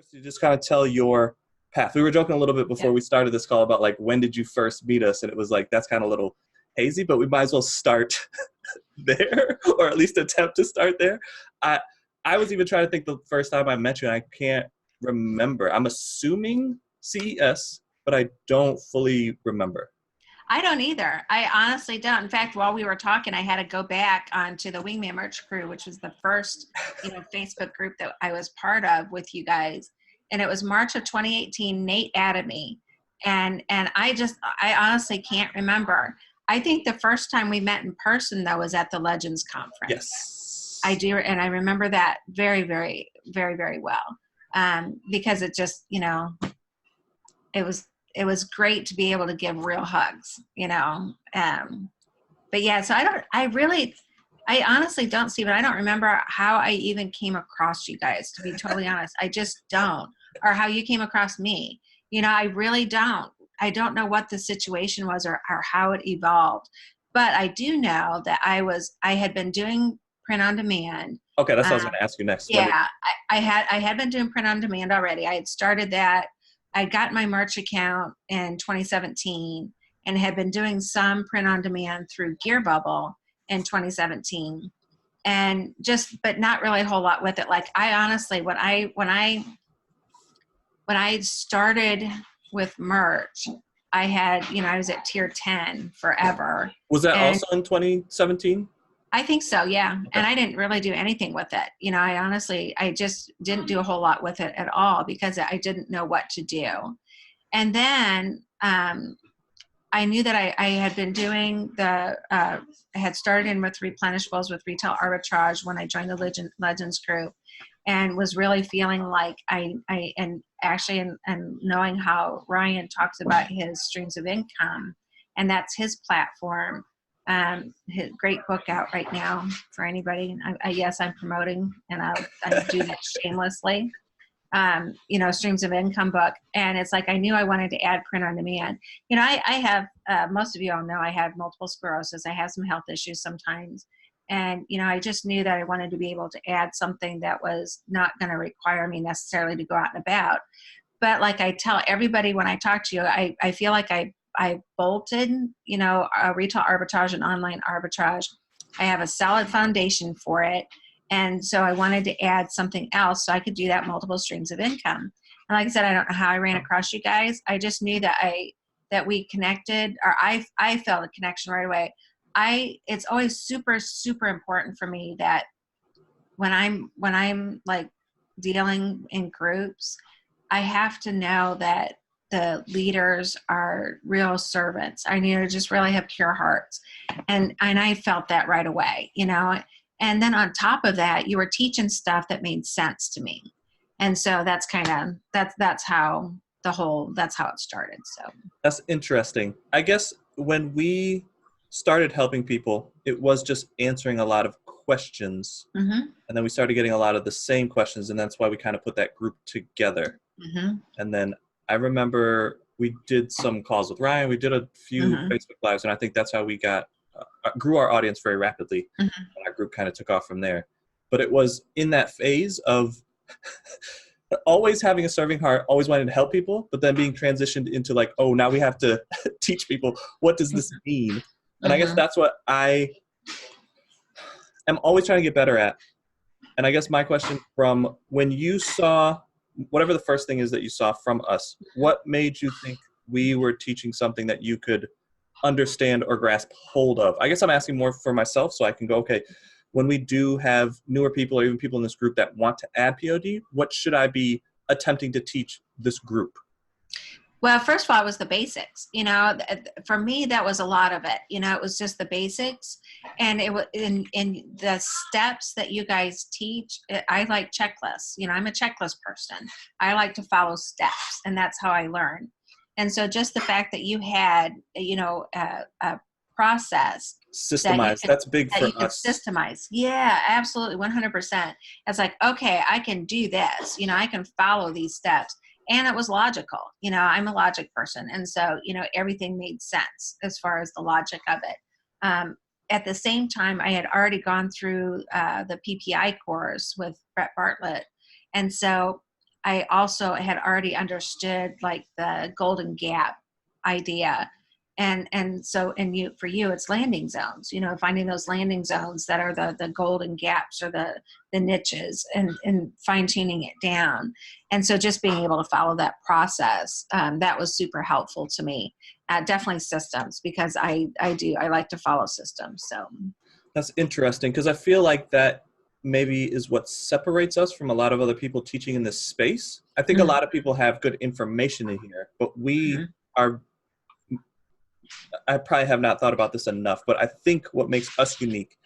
Christie, just kind of tell your path. We were joking a little bit before Yeah. we started this call about like when did you first meet us, and it was like that's kind of a little hazy, but we might as well start there, or at least attempt to start there. I I was even trying to think the first time I met you, and I can't remember. I'm assuming CES, but I don't fully remember. I don't either. I honestly don't. In fact, while we were talking, I had to go back onto the Wingman Merch Crew, which was the first, Facebook group that I was part of with you guys. And it was March of 2018. Nate added me, and I honestly can't remember. I think the first time we met in person though was at the Legends Conference. I Yes. do, and I remember that very, very, very, very well, because it just, it was it was great to be able to give real hugs. But yeah, so I honestly don't, Stephen. I don't remember how I even came across you guys, to be totally honest. I just don't. Or how you came across me. I really don't. I don't know what the situation was, or how it evolved. But I do know that I had been doing print on demand. Okay, that's what I was Um, going to ask you next. When did yeah, I had been doing print on demand already. I had started that. I got my March account in 2017 and had been doing some print on demand through Gear Bubble in 2017, and but not really a whole lot with it. Like, I honestly, when I started with merch, I was at tier 10 forever. was that And also in 2017? I think so, yeah. Okay. And I didn't really do anything with it. I just didn't do a whole lot with it at all because I didn't know what to do. And then I knew that I had been doing I had started in with replenishables with retail arbitrage when I joined the Legends crew, and was really feeling like and knowing how Ryan talks about his streams of income, and that's his platform. His great book out right now for anybody. Yes, I'm promoting, and I do that shamelessly. Streams of income book. And it's like, I knew I wanted to add print on demand. I have, most of you all know I have multiple sclerosis. I have some health issues sometimes. And, I just knew that I wanted to be able to add something that was not going to require me necessarily to go out and about. But like I tell everybody when I talk to you, I feel like I bolted, retail arbitrage and online arbitrage. I have a solid foundation for it. And so I wanted to add something else so I could do that multiple streams of income. And like I said, I don't know how I ran across you guys. I just knew that we connected, or I felt a connection right away. It's always super, super important for me that when I'm like dealing in groups, I have to know that the leaders are real servants. I need to just really have pure hearts. And I felt that right away. And then on top of that, you were teaching stuff that made sense to me. And so that's how it started. So That's interesting. I guess when we started helping people, it was just answering a lot of questions. mm-hmm, And then we started getting a lot of the same questions. And that's why we kind of put that group together. mm-hmm, And then I remember we did some calls with Ryan. We did a few mm-hmm, Facebook Lives. And I think that's how we grew our audience very rapidly. mm-hmm. And our group kind of took off from there. But it was in that phase of always having a serving heart, always wanting to help people, but then being transitioned into like, oh, now we have to teach people, what does this mean? And I guess that's what I am always trying to get better at. And I guess my question, from when you saw whatever the first thing is that you saw from us, what made you think we were teaching something that you could understand or grasp hold of? I guess I'm asking more for myself so I can go, okay, when we do have newer people or even people in this group that want to add POD, what should I be attempting to teach this group? Well, first of all, it was the basics. For me, that was a lot of it. It was just the basics, and it was in the steps that you guys teach. I like checklists. I'm a checklist person. I like to follow steps, and that's how I learn. And so, just the fact that you had, a process Systemize. That's big that for you could us. systemize. Yeah, absolutely, 100%. It's like, okay, I can do this. I can follow these steps. And it was logical. I'm a logic person. And so, everything made sense as far as the logic of it. At the same time, I had already gone through the PPI course with Brett Bartlett. And so I also had already understood like the golden gap idea. And so, for you, it's landing zones, finding those landing zones that are the golden gaps or the niches, and fine tuning it down. And so just being able to follow that process, that was super helpful to me. Definitely systems, because I like to follow systems. So That's interesting, because I feel like that maybe is what separates us from a lot of other people teaching in this space. I think a lot of people have good information in here, but we are, I probably have not thought about this enough, but I think what makes us unique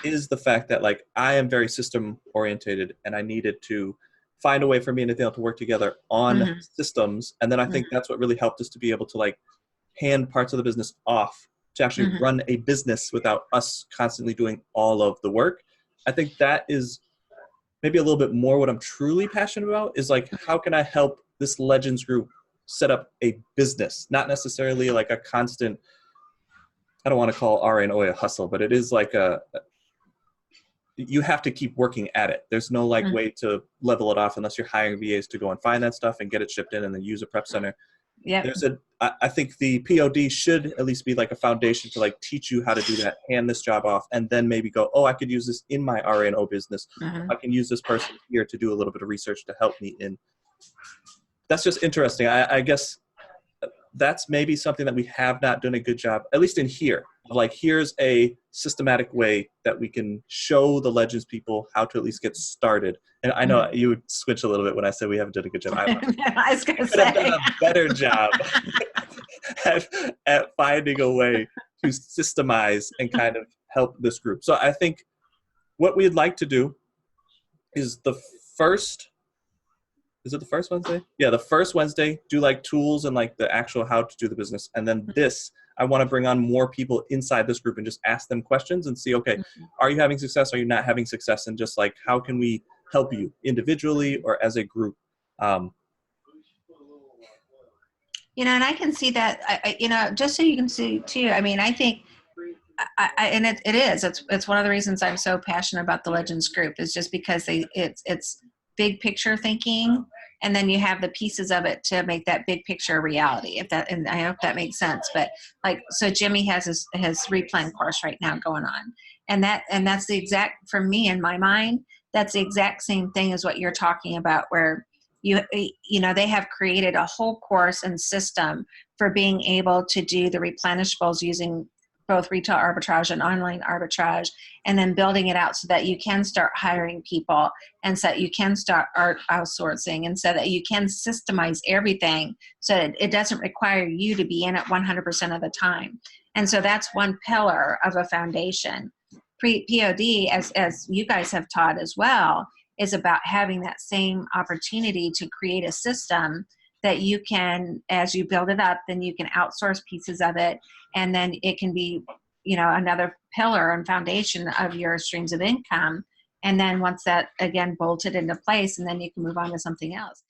is the fact that like I am very system orientated, and I needed to find a way for me and Nathaniel to work together on systems. And then I think that's what really helped us to be able to like hand parts of the business off to actually run a business without us constantly doing all of the work. I think that is maybe a little bit more what I'm truly passionate about, is like, how can I help this Legends group set up a business, not necessarily like a constant, I don't want to call RA&O a hustle, but it is like you have to keep working at it. There's no like way to level it off unless you're hiring VAs to go and find that stuff and get it shipped in and then use a prep center. Yeah. I think the POD should at least be like a foundation to like teach you how to do that, hand this job off, and then maybe go, oh, I could use this in my RA&O business. I can use this person here to do a little bit of research to help me in. That's just interesting. I guess that's maybe something that we have not done a good job, at least in here. Like, here's a systematic way that we can show the Legends people how to at least get started. And I know you would switch a little bit when I said we haven't done a good job. I was going to could have done a better job at finding a way to systemize and kind of help this group. So I think what we'd like to do is the first Wednesday? Yeah, the first Wednesday, do like tools and like the actual how to do the business. And then I want to bring on more people inside this group and just ask them questions and see, okay, are you having success? Are you not having success? And just like, how can we help you individually or as a group? And I can see that, just so you can see too, I mean, I think, and it's one of the reasons I'm so passionate about the Legends group, is just because it's big picture thinking, and then you have the pieces of it to make that big picture a reality. And I hope that makes sense. But like, so Jimmy has his replan course right now going on, and that's the exact, for me in my mind, that's the exact same thing as what you're talking about, where they have created a whole course and system for being able to do the replenishables using both retail arbitrage and online arbitrage, and then building it out so that you can start hiring people, and so that you can start outsourcing, and so that you can systemize everything so that it doesn't require you to be in it 100% of the time. And so that's one pillar of a foundation. POD, as you guys have taught as well, is about having that same opportunity to create a system that you can, as you build it up, then you can outsource pieces of it, and then it can be, another pillar and foundation of your streams of income. And then once that, again, bolted into place, and then you can move on to something else.